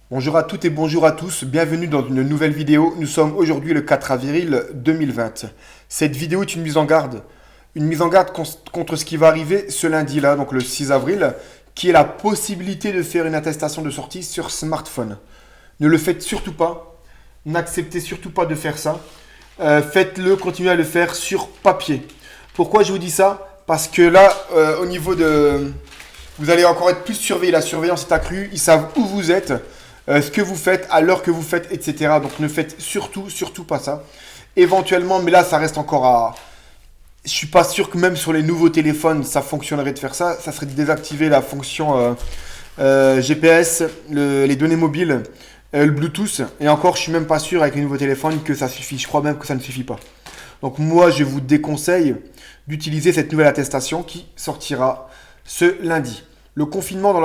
Bonjour à toutes et bonjour à tous, bienvenue dans une nouvelle vidéo. Nous sommes aujourd'hui le 4 avril 2020. Cette vidéo est une mise en garde contre ce qui va arriver ce lundi-là, donc le 6 avril, qui est la possibilité de faire une attestation de sortie sur smartphone. Ne le faites surtout pas, n'acceptez surtout pas de faire ça. Faites-le, continuez à le faire sur papier. Pourquoi je vous dis ça? Parce que là, au niveau de... Vous allez encore être plus surveillé, la surveillance est accrue, ils savent où vous êtes. Ce que vous faites, à l'heure que vous faites, etc. Donc ne faites surtout pas ça. Éventuellement, mais là ça reste encore à... Je suis pas sûr que même sur les nouveaux téléphones, ça fonctionnerait de faire ça. Ça serait de désactiver la fonction GPS, les données mobiles, le Bluetooth. Et encore, je suis même pas sûr avec les nouveaux téléphones que ça suffit. Je crois même que ça ne suffit pas. Donc moi, je vous déconseille d'utiliser cette nouvelle attestation qui sortira ce lundi. Le confinement dans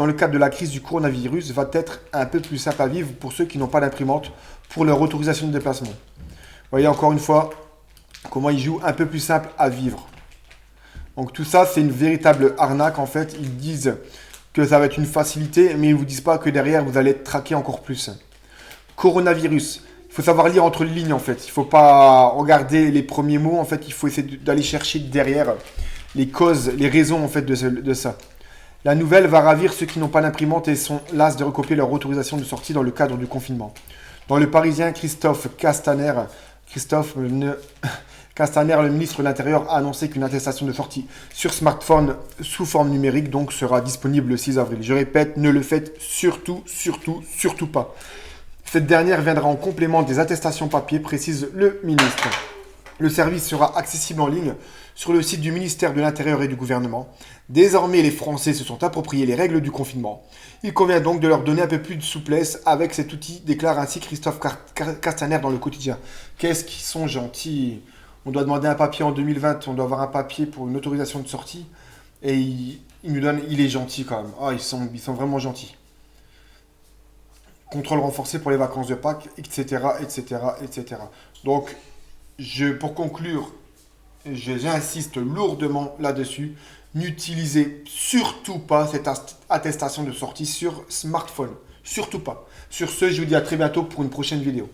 le cadre de la crise du coronavirus va être un peu plus simple à vivre pour ceux qui n'ont pas d'imprimante pour leur autorisation de déplacement. Vous voyez encore une fois comment ils jouent un peu plus simple à vivre. Donc tout ça, c'est une véritable arnaque en fait. Ils disent que ça va être une facilité, mais ils ne vous disent pas que derrière, vous allez être traqué encore plus. Coronavirus. Il faut savoir lire entre les lignes en fait. Il ne faut pas regarder les premiers mots. En fait, il faut essayer d'aller chercher derrière les causes, les raisons en fait de ça. La nouvelle va ravir ceux qui n'ont pas d'imprimante et sont las de recopier leur autorisation de sortie dans le cadre du confinement. Dans le Parisien, Castaner, le ministre de l'Intérieur, a annoncé qu'une attestation de sortie sur smartphone sous forme numérique donc sera disponible le 6 avril. Je répète, ne le faites surtout pas. Cette dernière viendra en complément des attestations papier, précise le ministre. Le service sera accessible en ligne sur le site du ministère de l'Intérieur et du gouvernement. Désormais, les Français se sont appropriés les règles du confinement. Il convient donc de leur donner un peu plus de souplesse avec cet outil, déclare ainsi Christophe Castaner dans le quotidien. Qu'est-ce qu'ils sont gentils! On doit demander un papier en 2020, on doit avoir un papier pour une autorisation de sortie. Et il nous donne, il est gentil quand même. Ah, ils sont vraiment gentils. Contrôle renforcé pour les vacances de Pâques, etc. Donc, pour conclure, j'insiste lourdement là-dessus, n'utilisez surtout pas cette attestation de sortie sur smartphone. Surtout pas. Sur ce, je vous dis à très bientôt pour une prochaine vidéo.